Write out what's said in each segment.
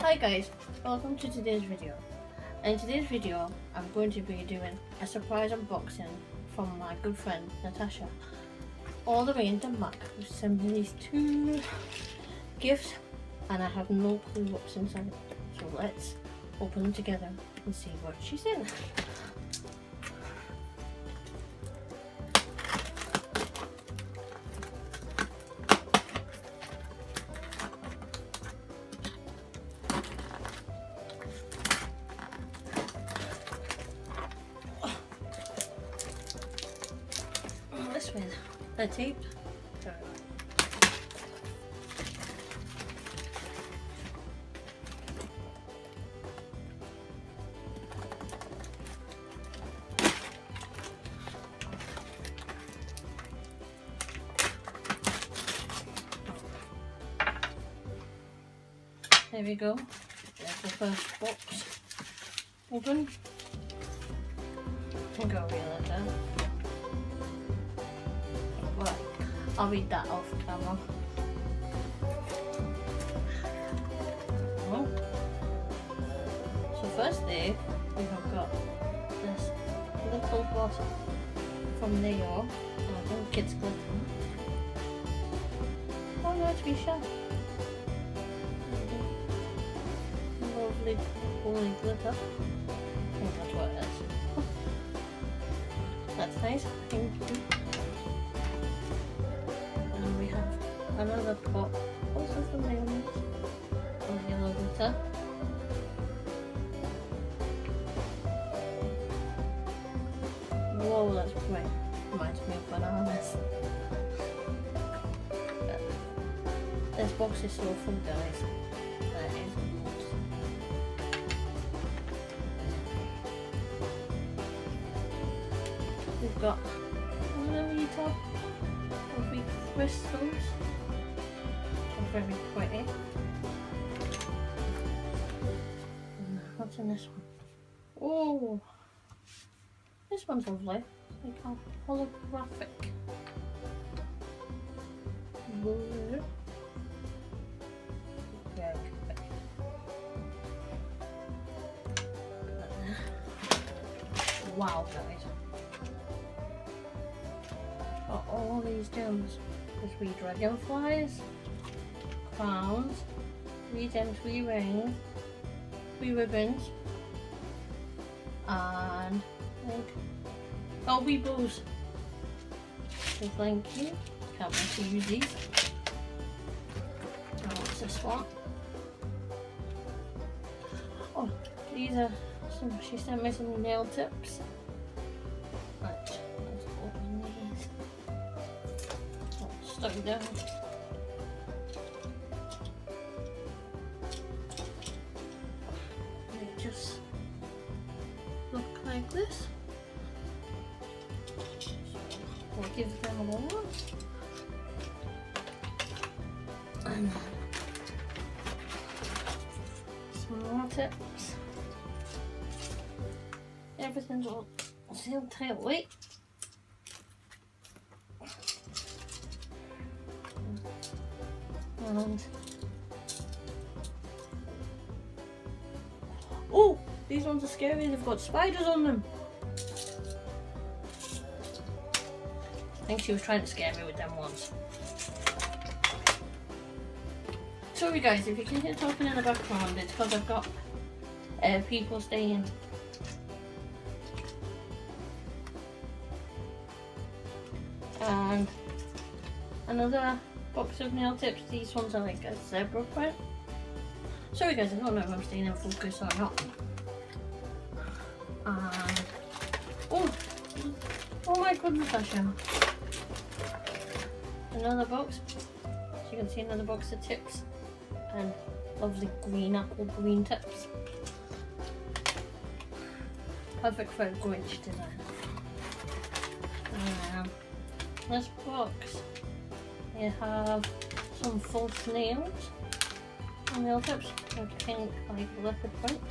Hi guys, welcome to today's video. In today's video, I'm going to be doing a surprise unboxing from my good friend Natasja, all the way in Denmark, who sent me these two gifts and I have no clue what's inside. So let's open them together and see what she's in. This with the tape. There we go. There's the first box. Open. I think I'll reel it down. Well, I'll read that off camera. Oh. So firstly, we have got this little bottle from Leo. I think it's glitter. Oh no, to be sure. Lovely holy glitter. I think that's what it is. That's nice. Thank you. And we have another pot, also from Naomi, of yellow glitter. Whoa, that's bright. Reminds me of bananas. But this box is so full, guys. That is loads. We've got a little top of wee crystals. They're very pretty. And what's in this one? Oh, this one's lovely. It's like a holographic blue. Very pretty. Wow, guys. Got all these gems. There's wee dragonflies, crowns, wee gems, wee rings, wee ribbons, and oh, wee bows. So thank you. Can't wait to use these. Now what's this one? Oh, these are some. She sent me some nail tips. Let's open these. Stuck down. They just look like this. So we'll give them a whirl. And some more tips. Everything's all sealed tightly. And oh, these ones are scary. They've got spiders on them. I think she was trying to scare me with them ones. Sorry guys, if you can hear talking in the background, it's because I've got people staying. And another box of nail tips. These ones are like a zebra print. Sorry guys, I don't know if I'm staying in focus or not. And oh my goodness, Natasja. Another box. So you can see another box of tips and lovely green apple green tips. Perfect for a Grinch design. This box, you have some false nails and nail tips with pink like leopard print.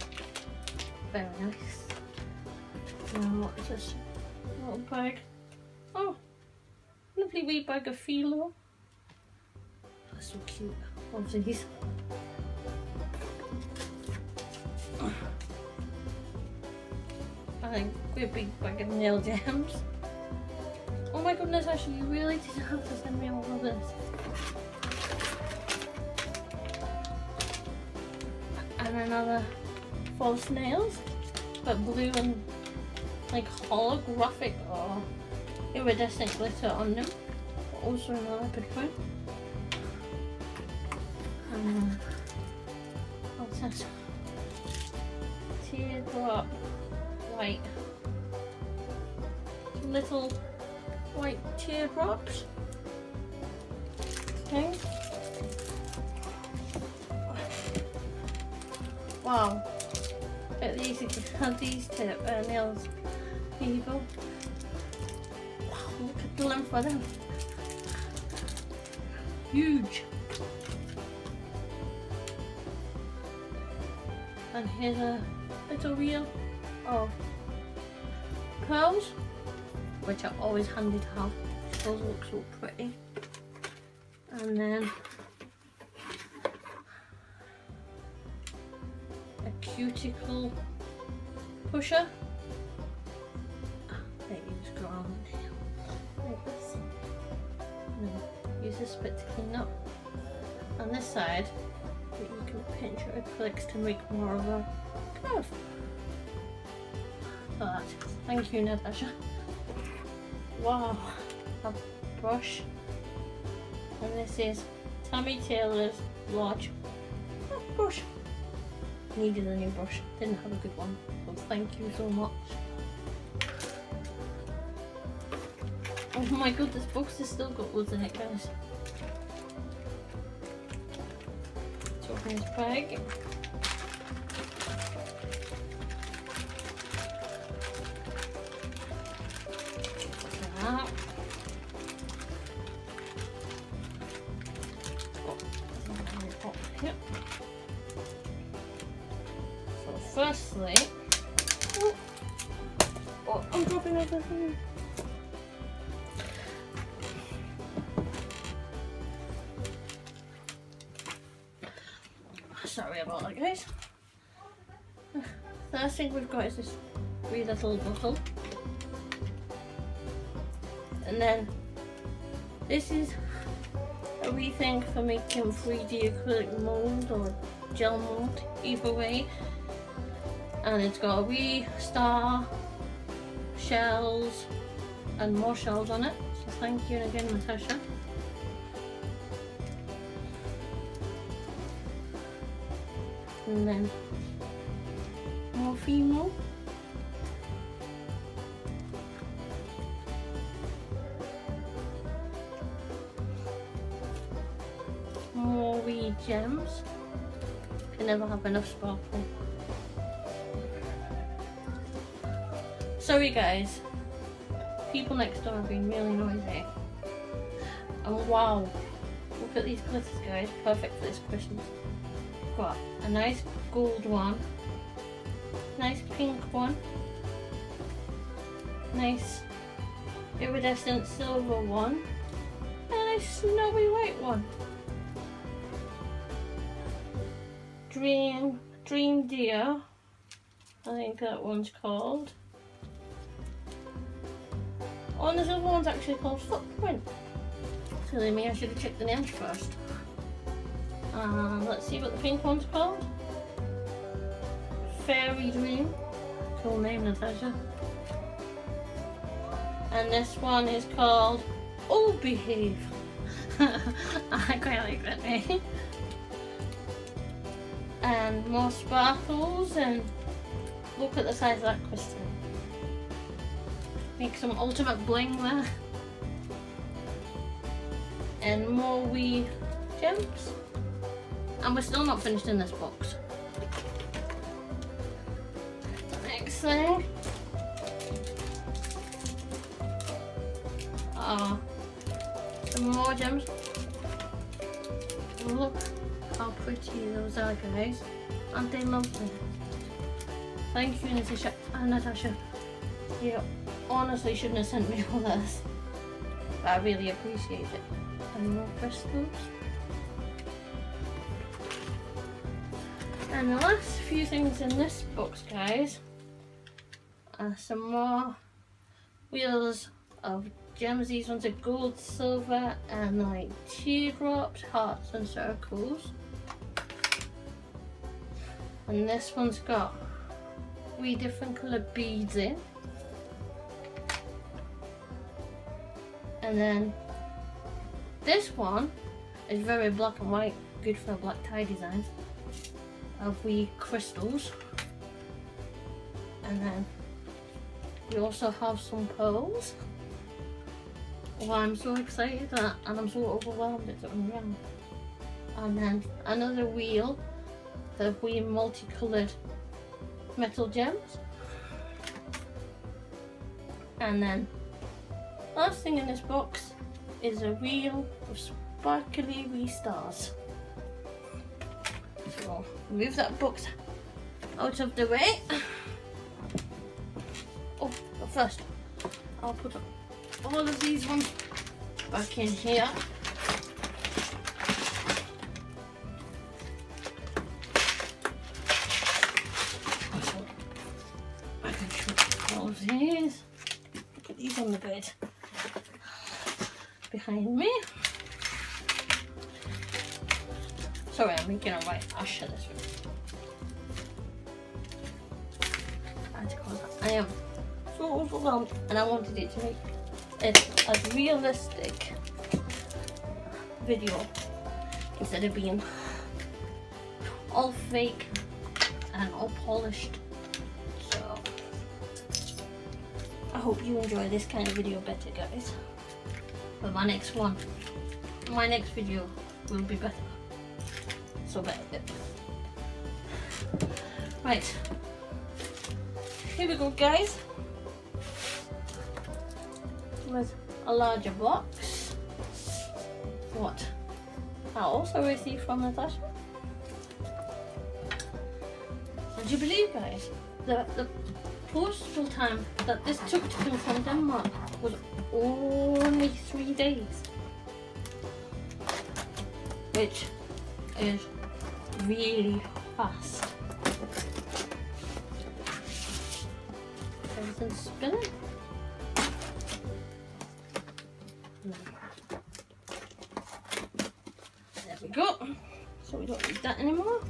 Very nice. Now what is this little bag? Oh, lovely wee bag of phyllo. That's so cute. Love these. and a great big bag of nail gems. Oh my goodness, Ashley, you really didn't have to send me all of this. And another false nails, but blue and like holographic or iridescent glitter on them. Also another big one. And what's this? Teardrop white. Little white teardrops. Okay. Wow. At least you can have these nails, people. Wow, look at the length of them. Huge. And here's a little reel of pearls, which are always handy to have. Those look so pretty. And then a cuticle pusher. There you just go on like this. And then use this bit to clean up. On this side, you can pinch your acrylics to make more of a curve. For that. Thank you, Natasja. Wow, a brush. And this is Tammy Taylor's large brush. Needed a new brush, didn't have a good one, so thank you so much. Oh my god, this box has still got loads in it, guys. Let's open this bag. That. Yep. So firstly, oh, I'm dropping everything. Sorry about that, guys. First thing we've got is this wee little bottle. And then this is a wee thing for making 3D acrylic mold or gel mold, either way. And it's got a wee star, shells, and more shells on it. So thank you again, Natasja. And then more female. More wee gems. Can never have enough sparkle. Sorry guys, people next door have been really noisy. And wow, look at these glitters, guys, perfect for this Christmas. Got a nice gold one, nice pink one, nice iridescent silver one, and a nice snowy white one. Dream Deer, I think that one's called. Oh, and this other one's actually called Footprint. Silly me, I should have checked the names first. Let's see what the pink one's called. Fairy Dream. Cool name, Natasja. And this one is called Oh Behave. I quite like that name. And more sparkles, and look at the size of that crystal. Make some ultimate bling there. And more wee gems. And we're still not finished in this box. Next thing. Some more gems. Look how pretty those are, guys. Aren't they lovely? Thank you, Natasja. You honestly shouldn't have sent me all this, but I really appreciate it. And more crystals. And the last few things in this box, guys, some more wheels of gems. These ones are gold, silver, and like teardrops, hearts, and circles. And this one's got 3 different coloured beads in. And then this one is very black and white, good for black tie designs of wee crystals. And then we also have some pearls. Oh, I'm so excited and I'm so overwhelmed, it's unreal. And then another wheel of wee multicoloured metal gems. And then last thing in this box is a wheel of sparkly wee stars. So I'll move that box out of the way. Oh, but first I'll put all of these ones back in here. I can show all of these. Look at these on the bed behind me. Sorry, I'm making a right ash of this one. I am so overwhelmed and I wanted it to make it a realistic video instead of being all fake and all polished. So I hope you enjoy this kind of video better, guys. But my next video will be better. So better. Right. Here we go, guys. With a larger box. What I also received from Natasja. Would you believe, guys, the postal time that this took to come from Denmark was only 3 days, which is really fast. Everything's spinning. There we go. So we don't need that anymore.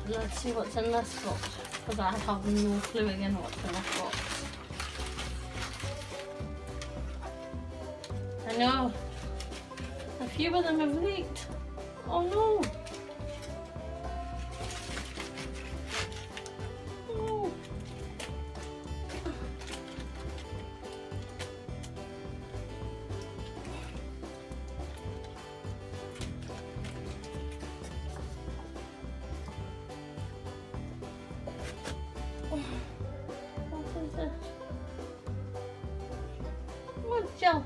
Let's see what's in this box, because I have no clue again what's in this box. I know a few of them have leaked. Oh no! Oh. What is this? What gel?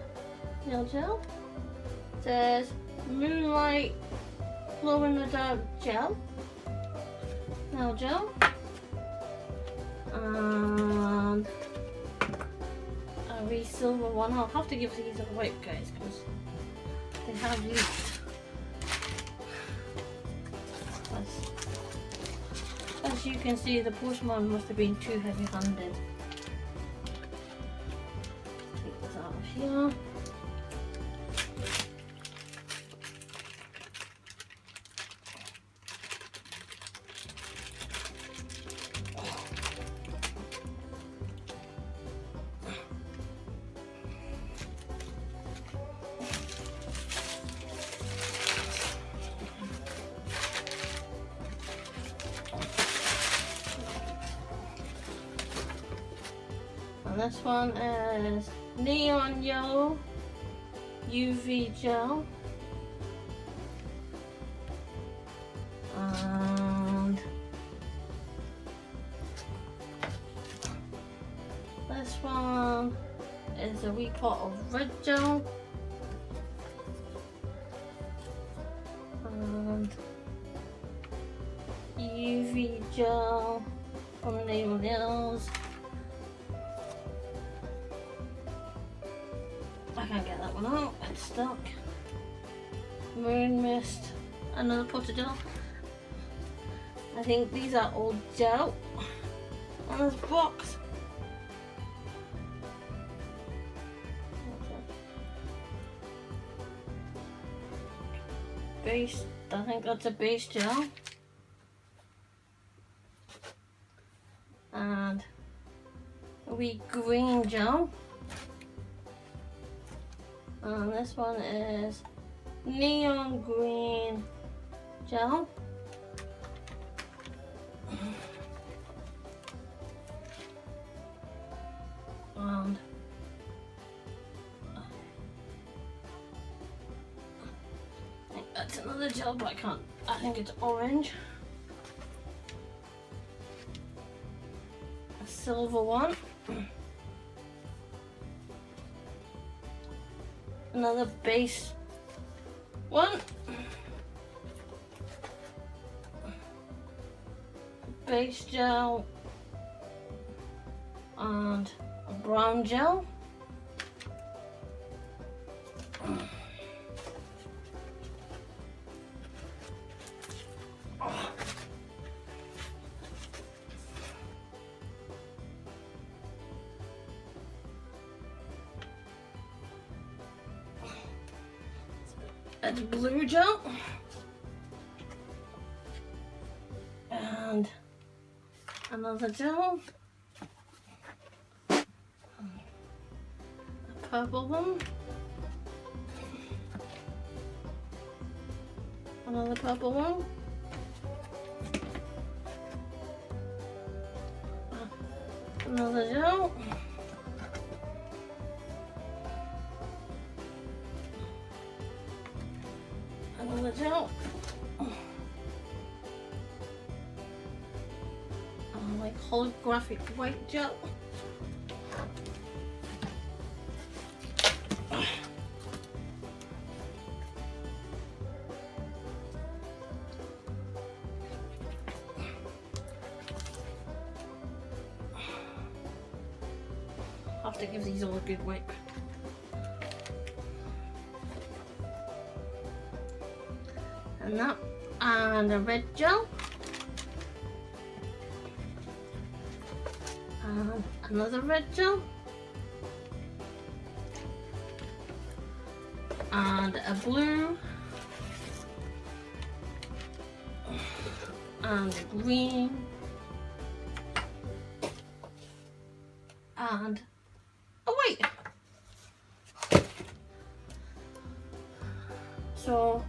Nail gel. It says Moonlight Glow in the Dark Gel. Nail gel. And a wee silver one. I'll have to give these a wipe, guys, because they have leaked. As you can see, the postman must have been too heavy-handed. Take this out of here. And this one is Neon Yellow UV Gel. And this one is a wee pot of red gel. And UV gel from Nail Nails. I can't get that one out, it's stuck. Moon Mist, another pot of gel. I think these are all gel on this box. base, I think that's a base gel. And a wee green gel. And this one is neon green gel. And I think that's another gel, but I think it's orange. A silver one. Another base one. Base gel. And a brown gel. That's blue gel. And another gel. A purple one. Another purple one. Another gel. Another gel. Like holographic white gel. I have to give these all a good wipe. And that, and a red gel. And another red gel. And a blue. And a green. And oh wait. So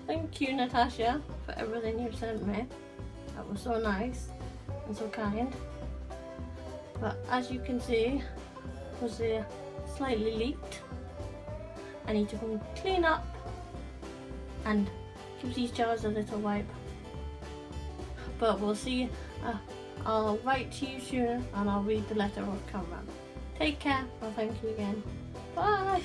thank you, Natasja, for everything you sent me. That was so nice and so kind. But as you can see, it was slightly leaked. I need to go and clean up and give these jars a little wipe. But we'll see. I'll write to you soon and I'll read the letter off camera. Take care. Well, thank you again. Bye.